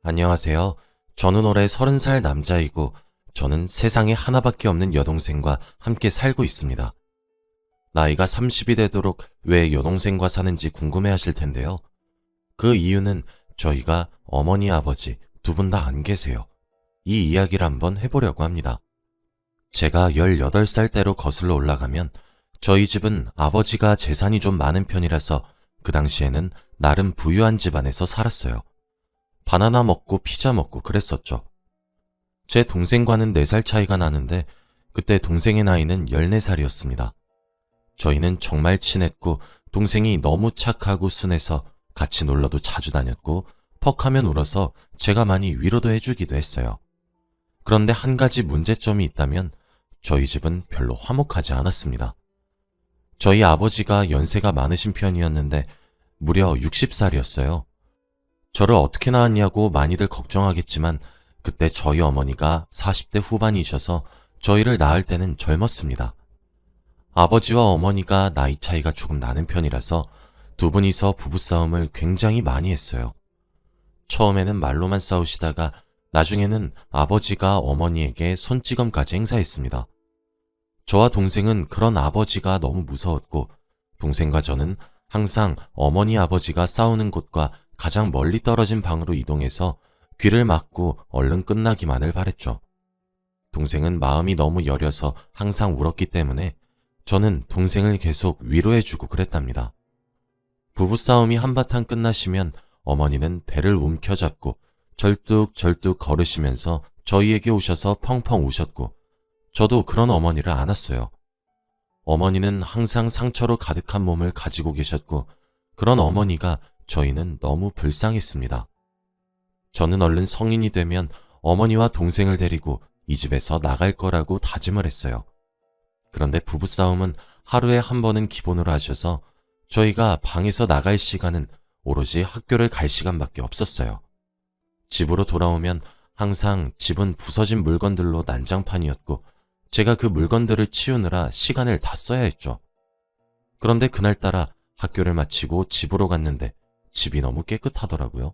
안녕하세요. 저는 올해 30살 남자이고 저는 세상에 하나밖에 없는 여동생과 함께 살고 있습니다. 나이가 30이 되도록 왜 여동생과 사는지 궁금해 하실 텐데요. 그 이유는 저희가 어머니, 아버지 두 분 다 안 계세요. 이 이야기를 한번 해보려고 합니다. 제가 18살 때로 거슬러 올라가면 저희 집은 아버지가 재산이 좀 많은 편이라서 그 당시에는 나름 부유한 집안에서 살았어요. 바나나 먹고 피자 먹고 그랬었죠. 제 동생과는 4살 차이가 나는데 그때 동생의 나이는 14살이었습니다. 저희는 정말 친했고 동생이 너무 착하고 순해서 같이 놀러도 자주 다녔고 퍽하면 울어서 제가 많이 위로도 해주기도 했어요. 그런데 한 가지 문제점이 있다면 저희 집은 별로 화목하지 않았습니다. 저희 아버지가 연세가 많으신 편이었는데 무려 60살이었어요. 저를 어떻게 낳았냐고 많이들 걱정하겠지만 그때 저희 어머니가 40대 후반이셔서 저희를 낳을 때는 젊었습니다. 아버지와 어머니가 나이 차이가 조금 나는 편이라서 두 분이서 부부싸움을 굉장히 많이 했어요. 처음에는 말로만 싸우시다가 나중에는 아버지가 어머니에게 손찌검까지 행사했습니다. 저와 동생은 그런 아버지가 너무 무서웠고 동생과 저는 항상 어머니 아버지가 싸우는 곳과 가장 멀리 떨어진 방으로 이동해서 귀를 막고 얼른 끝나기만을 바랬죠. 동생은 마음이 너무 여려서 항상 울었기 때문에 저는 동생을 계속 위로해주고 그랬답니다. 부부싸움이 한바탕 끝나시면 어머니는 배를 움켜잡고 절뚝절뚝 걸으시면서 저희에게 오셔서 펑펑 우셨고 저도 그런 어머니를 안았어요. 어머니는 항상 상처로 가득한 몸을 가지고 계셨고 그런 어머니가 저희는 너무 불쌍했습니다. 저는 얼른 성인이 되면 어머니와 동생을 데리고 이 집에서 나갈 거라고 다짐을 했어요. 그런데 부부싸움은 하루에 한 번은 기본으로 하셔서 저희가 방에서 나갈 시간은 오로지 학교를 갈 시간밖에 없었어요. 집으로 돌아오면 항상 집은 부서진 물건들로 난장판이었고 제가 그 물건들을 치우느라 시간을 다 써야 했죠. 그런데 그날따라 학교를 마치고 집으로 갔는데 집이 너무 깨끗하더라고요.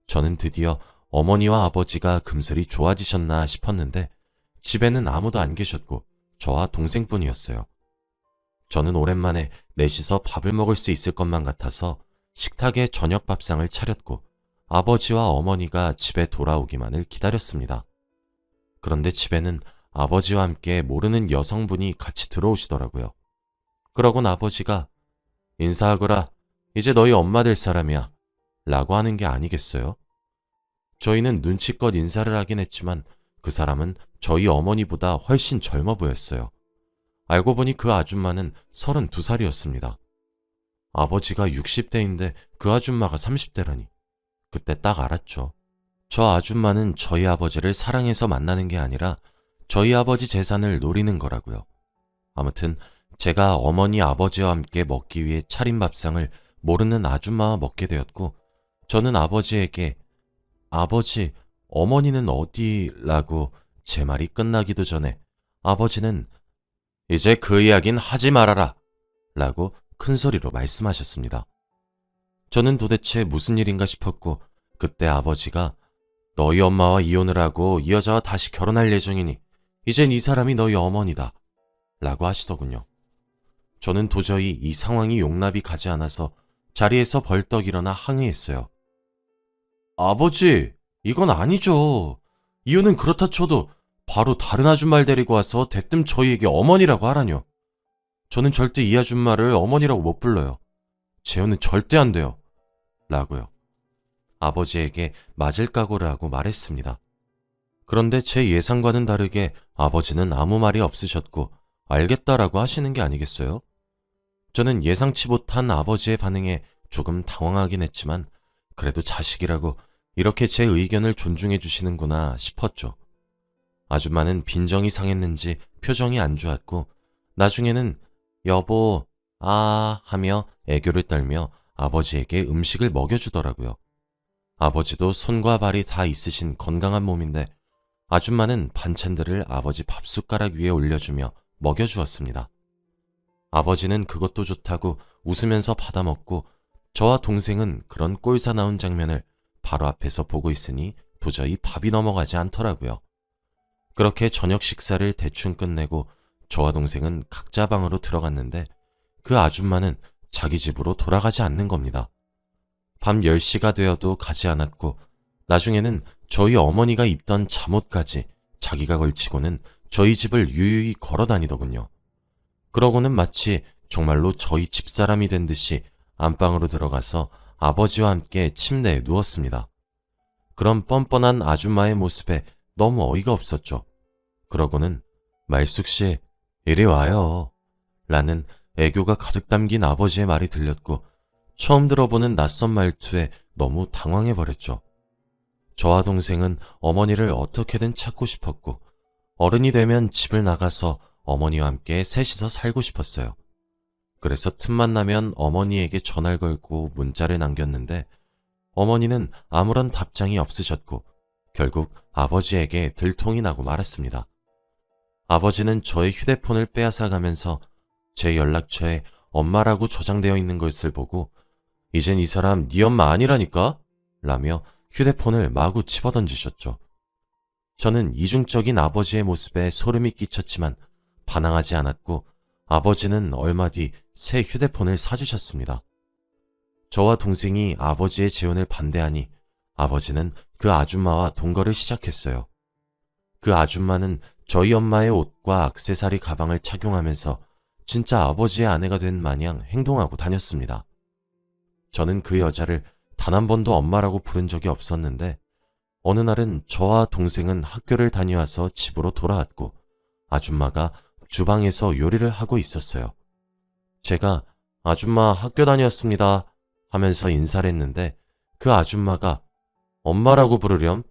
저는 드디어 어머니와 아버지가 금슬이 좋아지셨나 싶었는데 집에는 아무도 안 계셨고 저와 동생뿐이었어요. 저는 오랜만에 넷이서 밥을 먹을 수 있을 것만 같아서 식탁에 저녁 밥상을 차렸고 아버지와 어머니가 집에 돌아오기만을 기다렸습니다. 그런데 집에는 아버지와 함께 모르는 여성분이 같이 들어오시더라고요. 그러곤 아버지가 인사하거라. 이제 너희 엄마 될 사람이야. 라고 하는 게 아니겠어요? 저희는 눈치껏 인사를 하긴 했지만 그 사람은 저희 어머니보다 훨씬 젊어 보였어요. 알고 보니 그 아줌마는 32살이었습니다. 아버지가 60대인데 그 아줌마가 30대라니. 그때 딱 알았죠. 저 아줌마는 저희 아버지를 사랑해서 만나는 게 아니라 저희 아버지 재산을 노리는 거라고요. 아무튼 제가 어머니 아버지와 함께 먹기 위해 차린 밥상을 모르는 아줌마와 먹게 되었고 저는 아버지에게 아버지, 어머니는 어디라고 제 말이 끝나기도 전에 아버지는 이제 그 이야긴 하지 말아라 라고 큰 소리로 말씀하셨습니다. 저는 도대체 무슨 일인가 싶었고 그때 아버지가 너희 엄마와 이혼을 하고 이 여자와 다시 결혼할 예정이니 이젠 이 사람이 너희 어머니다 라고 하시더군요. 저는 도저히 이 상황이 용납이 가지 않아서 자리에서 벌떡 일어나 항의했어요. 아버지, 이건 아니죠. 이유는 그렇다 쳐도 바로 다른 아줌마를 데리고 와서 대뜸 저희에게 어머니라고 하라뇨. 저는 절대 이 아줌마를 어머니라고 못 불러요. 재혼은 절대 안 돼요. 라고요. 아버지에게 맞을 각오를 하고 말했습니다. 그런데 제 예상과는 다르게 아버지는 아무 말이 없으셨고 알겠다라고 하시는 게 아니겠어요? 저는 예상치 못한 아버지의 반응에 조금 당황하긴 했지만 그래도 자식이라고 이렇게 제 의견을 존중해 주시는구나 싶었죠. 아줌마는 빈정이 상했는지 표정이 안 좋았고 나중에는 여보, 하며 애교를 떨며 아버지에게 음식을 먹여주더라고요. 아버지도 손과 발이 다 있으신 건강한 몸인데 아줌마는 반찬들을 아버지 밥숟가락 위에 올려주며 먹여주었습니다. 아버지는 그것도 좋다고 웃으면서 받아먹고 저와 동생은 그런 꼴사나운 장면을 바로 앞에서 보고 있으니 도저히 밥이 넘어가지 않더라고요. 그렇게 저녁 식사를 대충 끝내고 저와 동생은 각자 방으로 들어갔는데 그 아줌마는 자기 집으로 돌아가지 않는 겁니다. 밤 10시가 되어도 가지 않았고 나중에는 저희 어머니가 입던 잠옷까지 자기가 걸치고는 저희 집을 유유히 걸어 다니더군요. 그러고는 마치 정말로 저희 집사람이 된 듯이 안방으로 들어가서 아버지와 함께 침대에 누웠습니다. 그런 뻔뻔한 아줌마의 모습에 너무 어이가 없었죠. 그러고는 말숙씨, 이리 와요. 라는 애교가 가득 담긴 아버지의 말이 들렸고 처음 들어보는 낯선 말투에 너무 당황해버렸죠. 저와 동생은 어머니를 어떻게든 찾고 싶었고 어른이 되면 집을 나가서 어머니와 함께 셋이서 살고 싶었어요. 그래서 틈만 나면 어머니에게 전화를 걸고 문자를 남겼는데 어머니는 아무런 답장이 없으셨고 결국 아버지에게 들통이 나고 말았습니다. 아버지는 저의 휴대폰을 빼앗아가면서 제 연락처에 엄마라고 저장되어 있는 것을 보고 이젠 이 사람 네 엄마 아니라니까? 라며 휴대폰을 마구 집어던지셨죠. 저는 이중적인 아버지의 모습에 소름이 끼쳤지만 반항하지 않았고 아버지는 얼마 뒤 새 휴대폰을 사주셨습니다. 저와 동생이 아버지의 재혼을 반대하니 아버지는 그 아줌마와 동거를 시작했어요. 그 아줌마는 저희 엄마의 옷과 액세서리 가방을 착용하면서 진짜 아버지의 아내가 된 마냥 행동하고 다녔습니다. 저는 그 여자를 단 한 번도 엄마라고 부른 적이 없었는데 어느 날은 저와 동생은 학교를 다녀와서 집으로 돌아왔고 아줌마가 주방에서 요리를 하고 있었어요. 제가 아줌마 학교 다녀왔습니다 하면서 인사를 했는데 그 아줌마가 엄마라고 부르렴?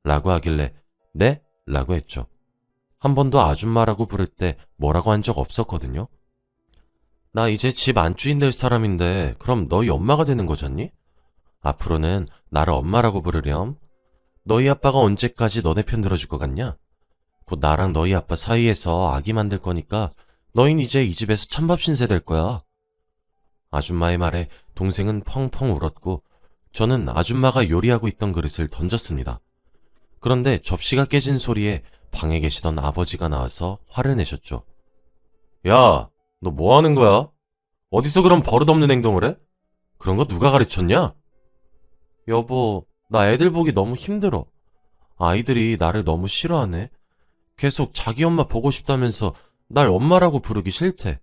라고 하길래 네? 라고 했죠. 한 번도 아줌마라고 부를 때 뭐라고 한 적 없었거든요. 나 이제 집 안주인 될 사람인데 그럼 너희 엄마가 되는 거잖니? 앞으로는 나를 엄마라고 부르렴. 너희 아빠가 언제까지 너네 편 들어줄 것 같냐? 곧 나랑 너희 아빠 사이에서 아기 만들 거니까 너흰 이제 이 집에서 찬밥 신세 될 거야. 아줌마의 말에 동생은 펑펑 울었고 저는 아줌마가 요리하고 있던 그릇을 던졌습니다. 그런데 접시가 깨진 소리에 방에 계시던 아버지가 나와서 화를 내셨죠. 야, 너 뭐 하는 거야? 어디서 그런 버릇없는 행동을 해? 그런 거 누가 가르쳤냐? 여보, 나 애들 보기 너무 힘들어. 아이들이 나를 너무 싫어하네. 계속 자기 엄마 보고 싶다면서 날 엄마라고 부르기 싫대.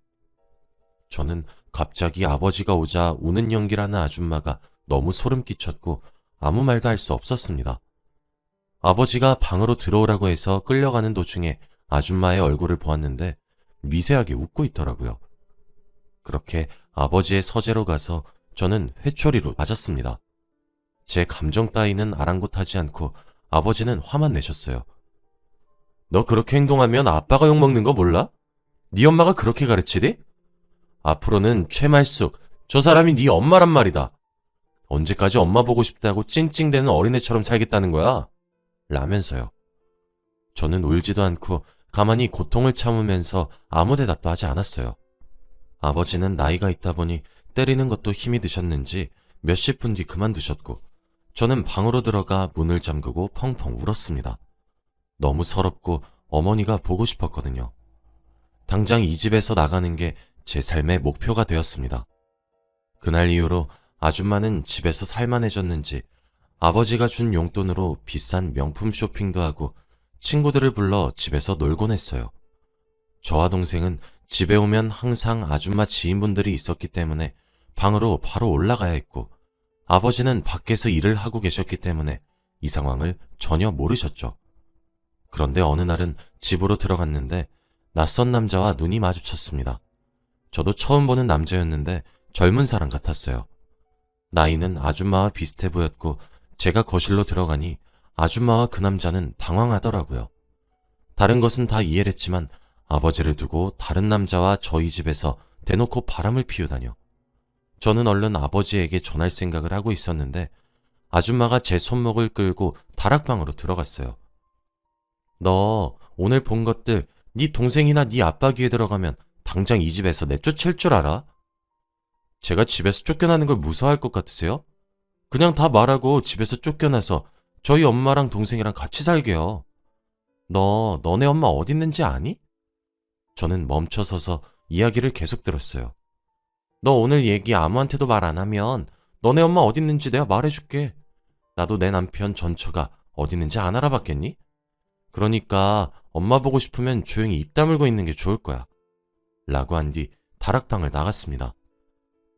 저는 갑자기 아버지가 오자 우는 연기를 하는 아줌마가 너무 소름 끼쳤고 아무 말도 할 수 없었습니다. 아버지가 방으로 들어오라고 해서 끌려가는 도중에 아줌마의 얼굴을 보았는데 미세하게 웃고 있더라고요. 그렇게 아버지의 서재로 가서 저는 회초리로 맞았습니다. 제 감정 따위는 아랑곳하지 않고 아버지는 화만 내셨어요. 너 그렇게 행동하면 아빠가 욕먹는 거 몰라? 네 엄마가 그렇게 가르치디? 앞으로는 최말숙, 저 사람이 네 엄마란 말이다. 언제까지 엄마 보고 싶다고 찡찡대는 어린애처럼 살겠다는 거야? 라면서요. 저는 울지도 않고 가만히 고통을 참으면서 아무 대답도 하지 않았어요. 아버지는 나이가 있다 보니 때리는 것도 힘이 드셨는지 몇십 분 뒤 그만두셨고 저는 방으로 들어가 문을 잠그고 펑펑 울었습니다. 너무 서럽고 어머니가 보고 싶었거든요. 당장 이 집에서 나가는 게 제 삶의 목표가 되었습니다. 그날 이후로 아줌마는 집에서 살만해졌는지 아버지가 준 용돈으로 비싼 명품 쇼핑도 하고 친구들을 불러 집에서 놀곤 했어요. 저와 동생은 집에 오면 항상 아줌마 지인분들이 있었기 때문에 방으로 바로 올라가야 했고 아버지는 밖에서 일을 하고 계셨기 때문에 이 상황을 전혀 모르셨죠. 그런데 어느 날은 집으로 들어갔는데 낯선 남자와 눈이 마주쳤습니다. 저도 처음 보는 남자였는데 젊은 사람 같았어요. 나이는 아줌마와 비슷해 보였고 제가 거실로 들어가니 아줌마와 그 남자는 당황하더라고요. 다른 것은 다 이해를 했지만 아버지를 두고 다른 남자와 저희 집에서 대놓고 바람을 피우다뇨. 저는 얼른 아버지에게 전할 생각을 하고 있었는데 아줌마가 제 손목을 끌고 다락방으로 들어갔어요. 너 오늘 본 것들 네 동생이나 네 아빠 귀에 들어가면 당장 이 집에서 내쫓을 줄 알아? 제가 집에서 쫓겨나는 걸 무서워할 것 같으세요? 그냥 다 말하고 집에서 쫓겨나서 저희 엄마랑 동생이랑 같이 살게요. 너네 엄마 어디 있는지 아니? 저는 멈춰서서 이야기를 계속 들었어요. 너 오늘 얘기 아무한테도 말 안 하면 너네 엄마 어디 있는지 내가 말해줄게. 나도 내 남편 전처가 어디 있는지 안 알아봤겠니? 그러니까 엄마 보고 싶으면 조용히 입 다물고 있는 게 좋을 거야. 라고 한 뒤 다락방을 나갔습니다.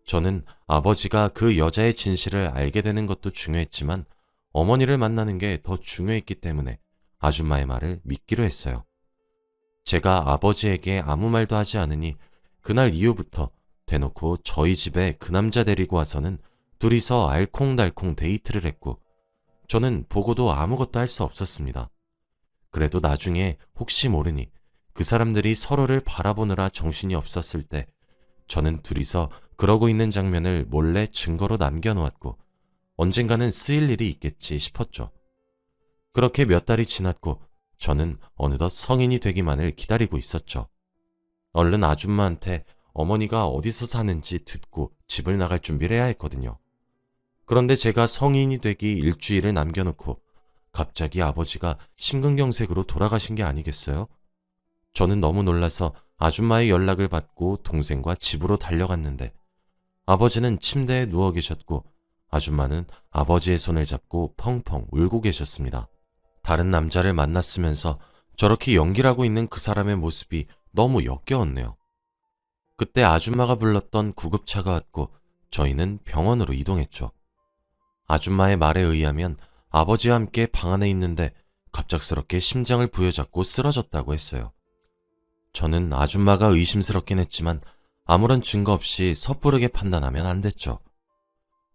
저는 아버지가 그 여자의 진실을 알게 되는 것도 중요했지만 어머니를 만나는 게 더 중요했기 때문에 아줌마의 말을 믿기로 했어요. 제가 아버지에게 아무 말도 하지 않으니 그날 이후부터 대놓고 저희 집에 그 남자 데리고 와서는 둘이서 알콩달콩 데이트를 했고 저는 보고도 아무것도 할 수 없었습니다. 그래도 나중에 혹시 모르니 그 사람들이 서로를 바라보느라 정신이 없었을 때 저는 둘이서 그러고 있는 장면을 몰래 증거로 남겨놓았고 언젠가는 쓰일 일이 있겠지 싶었죠. 그렇게 몇 달이 지났고 저는 어느덧 성인이 되기만을 기다리고 있었죠. 얼른 아줌마한테 어머니가 어디서 사는지 듣고 집을 나갈 준비를 해야 했거든요. 그런데 제가 성인이 되기 일주일을 남겨놓고 갑자기 아버지가 심근경색으로 돌아가신 게 아니겠어요? 저는 너무 놀라서 아줌마의 연락을 받고 동생과 집으로 달려갔는데 아버지는 침대에 누워 계셨고 아줌마는 아버지의 손을 잡고 펑펑 울고 계셨습니다. 다른 남자를 만났으면서 저렇게 연기를 하고 있는 그 사람의 모습이 너무 역겨웠네요. 그때 아줌마가 불렀던 구급차가 왔고 저희는 병원으로 이동했죠. 아줌마의 말에 의하면 아버지와 함께 방 안에 있는데 갑작스럽게 심장을 부여잡고 쓰러졌다고 했어요. 저는 아줌마가 의심스럽긴 했지만 아무런 증거 없이 섣부르게 판단하면 안 됐죠.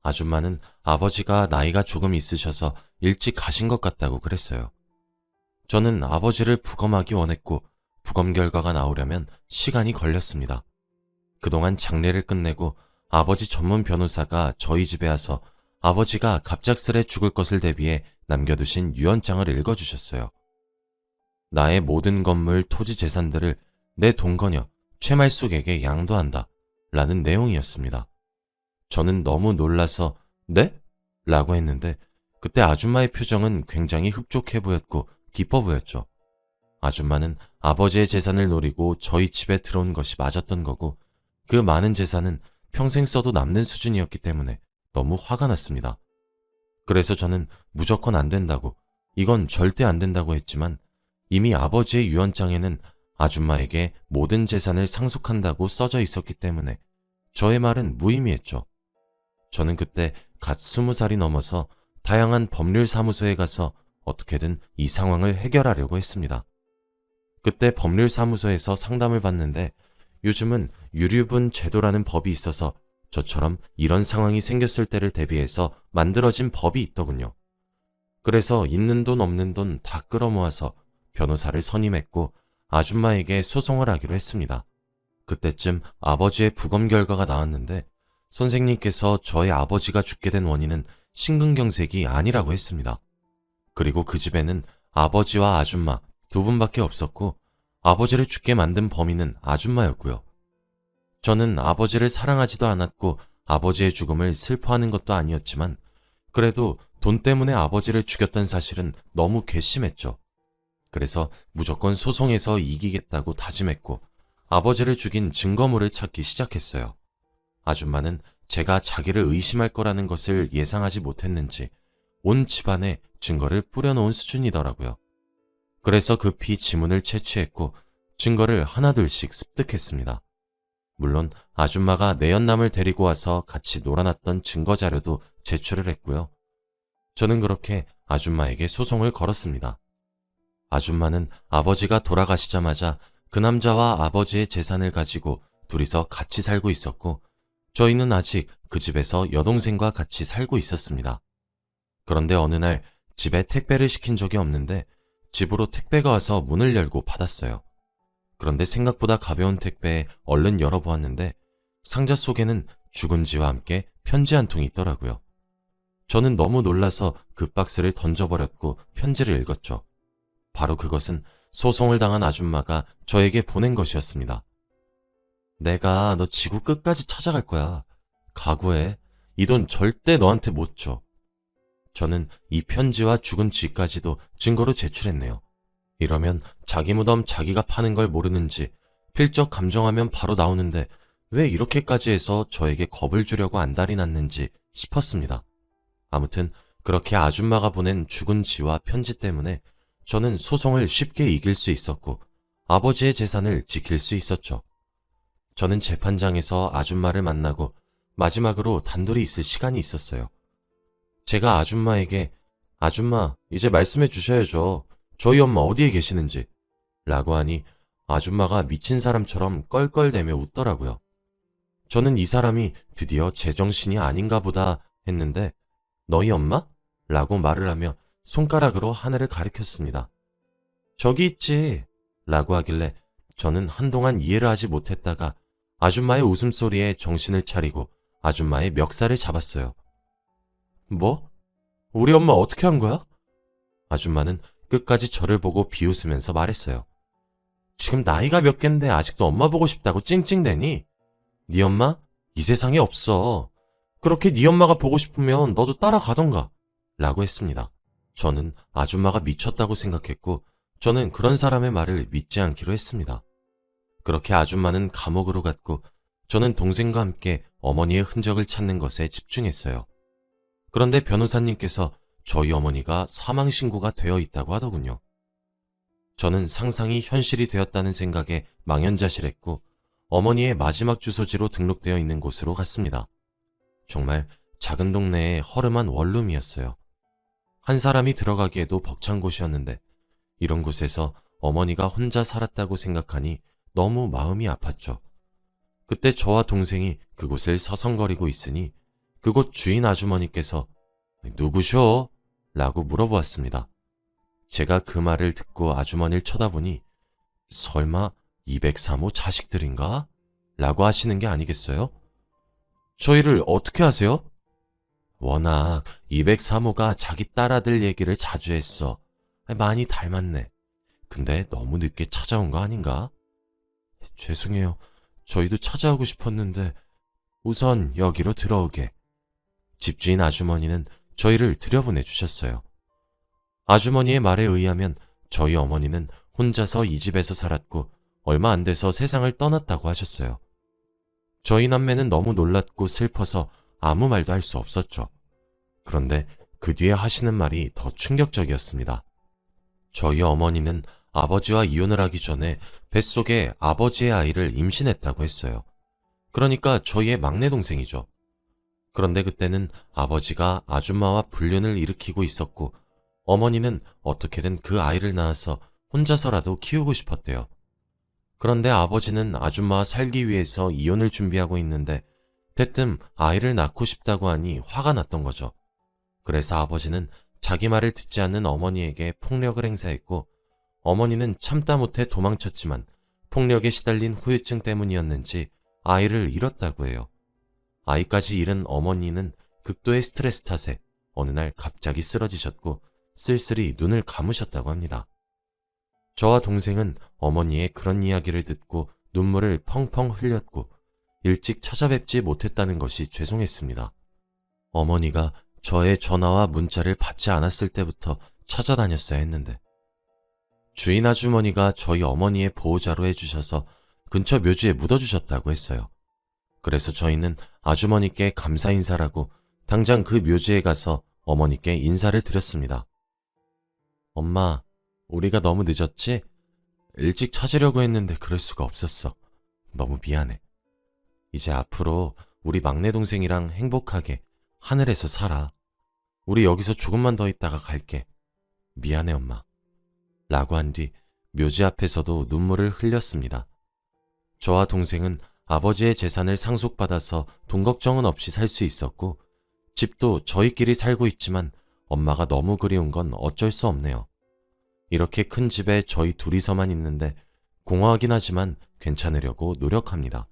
아줌마는 아버지가 나이가 조금 있으셔서 일찍 가신 것 같다고 그랬어요. 저는 아버지를 부검하기 원했고 부검 결과가 나오려면 시간이 걸렸습니다. 그동안 장례를 끝내고 아버지 전문 변호사가 저희 집에 와서 아버지가 갑작스레 죽을 것을 대비해 남겨두신 유언장을 읽어주셨어요. 나의 모든 건물, 토지 재산들을 내 동거녀 최말숙에게 양도한다 라는 내용이었습니다. 저는 너무 놀라서 네? 라고 했는데 그때 아줌마의 표정은 굉장히 흡족해 보였고 기뻐 보였죠. 아줌마는 아버지의 재산을 노리고 저희 집에 들어온 것이 맞았던 거고 그 많은 재산은 평생 써도 남는 수준이었기 때문에 너무 화가 났습니다. 그래서 저는 무조건 안 된다고, 이건 절대 안 된다고 했지만 이미 아버지의 유언장에는 아줌마에게 모든 재산을 상속한다고 써져 있었기 때문에 저의 말은 무의미했죠. 저는 그때 갓 20살이 넘어서 다양한 법률사무소에 가서 어떻게든 이 상황을 해결하려고 했습니다. 그때 법률사무소에서 상담을 받는데 요즘은 유류분 제도라는 법이 있어서 저처럼 이런 상황이 생겼을 때를 대비해서 만들어진 법이 있더군요. 그래서 있는 돈 없는 돈 다 끌어모아서 변호사를 선임했고 아줌마에게 소송을 하기로 했습니다. 그때쯤 아버지의 부검 결과가 나왔는데 선생님께서 저의 아버지가 죽게 된 원인은 심근경색이 아니라고 했습니다. 그리고 그 집에는 아버지와 아줌마 두 분밖에 없었고 아버지를 죽게 만든 범인은 아줌마였고요. 저는 아버지를 사랑하지도 않았고 아버지의 죽음을 슬퍼하는 것도 아니었지만 그래도 돈 때문에 아버지를 죽였던 사실은 너무 괘씸했죠. 그래서 무조건 소송에서 이기겠다고 다짐했고 아버지를 죽인 증거물을 찾기 시작했어요. 아줌마는 제가 자기를 의심할 거라는 것을 예상하지 못했는지 온 집안에 증거를 뿌려놓은 수준이더라고요. 그래서 급히 지문을 채취했고 증거를 하나둘씩 습득했습니다. 물론 아줌마가 내연남을 데리고 와서 같이 놀아놨던 증거 자료도 제출을 했고요. 저는 그렇게 아줌마에게 소송을 걸었습니다. 아줌마는 아버지가 돌아가시자마자 그 남자와 아버지의 재산을 가지고 둘이서 같이 살고 있었고 저희는 아직 그 집에서 여동생과 같이 살고 있었습니다. 그런데 어느 날 집에 택배를 시킨 적이 없는데 집으로 택배가 와서 문을 열고 받았어요. 그런데 생각보다 가벼운 택배에 얼른 열어보았는데 상자 속에는 죽은지와 함께 편지 한 통이 있더라고요. 저는 너무 놀라서 그 박스를 던져버렸고 편지를 읽었죠. 바로 그것은 소송을 당한 아줌마가 저에게 보낸 것이었습니다. 내가 너 지구 끝까지 찾아갈 거야. 각오해. 이 돈 절대 너한테 못 줘. 저는 이 편지와 죽은 쥐까지도 증거로 제출했네요. 이러면 자기 무덤 자기가 파는 걸 모르는지 필적 감정하면 바로 나오는데 왜 이렇게까지 해서 저에게 겁을 주려고 안달이 났는지 싶었습니다. 아무튼 그렇게 아줌마가 보낸 죽은 쥐와 편지 때문에 저는 소송을 쉽게 이길 수 있었고 아버지의 재산을 지킬 수 있었죠. 저는 재판장에서 아줌마를 만나고 마지막으로 단둘이 있을 시간이 있었어요. 제가 아줌마에게 아줌마, 이제 말씀해 주셔야죠. 저희 엄마 어디에 계시는지 라고 하니 아줌마가 미친 사람처럼 껄껄대며 웃더라고요. 저는 이 사람이 드디어 제정신이 아닌가 보다 했는데 너희 엄마? 라고 말을 하며 손가락으로 하늘을 가리켰습니다. 저기 있지 라고 하길래 저는 한동안 이해를 하지 못했다가 아줌마의 웃음소리에 정신을 차리고 아줌마의 멱살을 잡았어요. 뭐? 우리 엄마 어떻게 한 거야? 아줌마는 끝까지 저를 보고 비웃으면서 말했어요. 지금 나이가 몇 갠데 아직도 엄마 보고 싶다고 찡찡대니? 네 엄마? 이 세상에 없어. 그렇게 네 엄마가 보고 싶으면 너도 따라가던가 라고 했습니다. 저는 아줌마가 미쳤다고 생각했고 저는 그런 사람의 말을 믿지 않기로 했습니다. 그렇게 아줌마는 감옥으로 갔고 저는 동생과 함께 어머니의 흔적을 찾는 것에 집중했어요. 그런데 변호사님께서 저희 어머니가 사망신고가 되어 있다고 하더군요. 저는 상상이 현실이 되었다는 생각에 망연자실했고 어머니의 마지막 주소지로 등록되어 있는 곳으로 갔습니다. 정말 작은 동네의 허름한 원룸이었어요. 한 사람이 들어가기에도 벅찬 곳이었는데 이런 곳에서 어머니가 혼자 살았다고 생각하니 너무 마음이 아팠죠. 그때 저와 동생이 그곳을 서성거리고 있으니 그곳 주인 아주머니께서 누구셔? 라고 물어보았습니다. 제가 그 말을 듣고 아주머니를 쳐다보니 설마 203호 자식들인가? 라고 하시는 게 아니겠어요? 저희를 어떻게 아세요? 워낙 203호가 자기 딸아들 얘기를 자주 했어. 많이 닮았네. 근데 너무 늦게 찾아온 거 아닌가? 죄송해요. 저희도 찾아오고 싶었는데 우선 여기로 들어오게. 집주인 아주머니는 저희를 들여보내 주셨어요. 아주머니의 말에 의하면 저희 어머니는 혼자서 이 집에서 살았고 얼마 안 돼서 세상을 떠났다고 하셨어요. 저희 남매는 너무 놀랐고 슬퍼서 아무 말도 할 수 없었죠. 그런데 그 뒤에 하시는 말이 더 충격적이었습니다. 저희 어머니는 아버지와 이혼을 하기 전에 뱃속에 아버지의 아이를 임신했다고 했어요. 그러니까 저희의 막내 동생이죠. 그런데 그때는 아버지가 아줌마와 불륜을 일으키고 있었고 어머니는 어떻게든 그 아이를 낳아서 혼자서라도 키우고 싶었대요. 그런데 아버지는 아줌마와 살기 위해서 이혼을 준비하고 있는데 대뜸 아이를 낳고 싶다고 하니 화가 났던 거죠. 그래서 아버지는 자기 말을 듣지 않는 어머니에게 폭력을 행사했고 어머니는 참다 못해 도망쳤지만 폭력에 시달린 후유증 때문이었는지 아이를 잃었다고 해요. 아이까지 잃은 어머니는 극도의 스트레스 탓에 어느 날 갑자기 쓰러지셨고 쓸쓸히 눈을 감으셨다고 합니다. 저와 동생은 어머니의 그런 이야기를 듣고 눈물을 펑펑 흘렸고 일찍 찾아뵙지 못했다는 것이 죄송했습니다. 어머니가 저의 전화와 문자를 받지 않았을 때부터 찾아다녔어야 했는데 주인 아주머니가 저희 어머니의 보호자로 해주셔서 근처 묘지에 묻어주셨다고 했어요. 그래서 저희는 아주머니께 감사 인사라고 당장 그 묘지에 가서 어머니께 인사를 드렸습니다. 엄마, 우리가 너무 늦었지? 일찍 찾으려고 했는데 그럴 수가 없었어. 너무 미안해. 이제 앞으로 우리 막내 동생이랑 행복하게 하늘에서 살아. 우리 여기서 조금만 더 있다가 갈게. 미안해, 엄마. 라고 한 뒤 묘지 앞에서도 눈물을 흘렸습니다. 저와 동생은 아버지의 재산을 상속받아서 돈 걱정은 없이 살 수 있었고 집도 저희끼리 살고 있지만 엄마가 너무 그리운 건 어쩔 수 없네요. 이렇게 큰 집에 저희 둘이서만 있는데 공허하긴 하지만 괜찮으려고 노력합니다.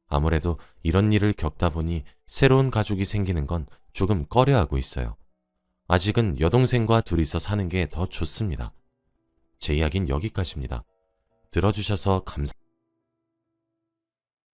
아무래도 이런 일을 겪다 보니 새로운 가족이 생기는 건 조금 꺼려하고 있어요. 아직은 여동생과 둘이서 사는 게 더 좋습니다. 제 이야기는 여기까지입니다. 들어주셔서 감사합니다.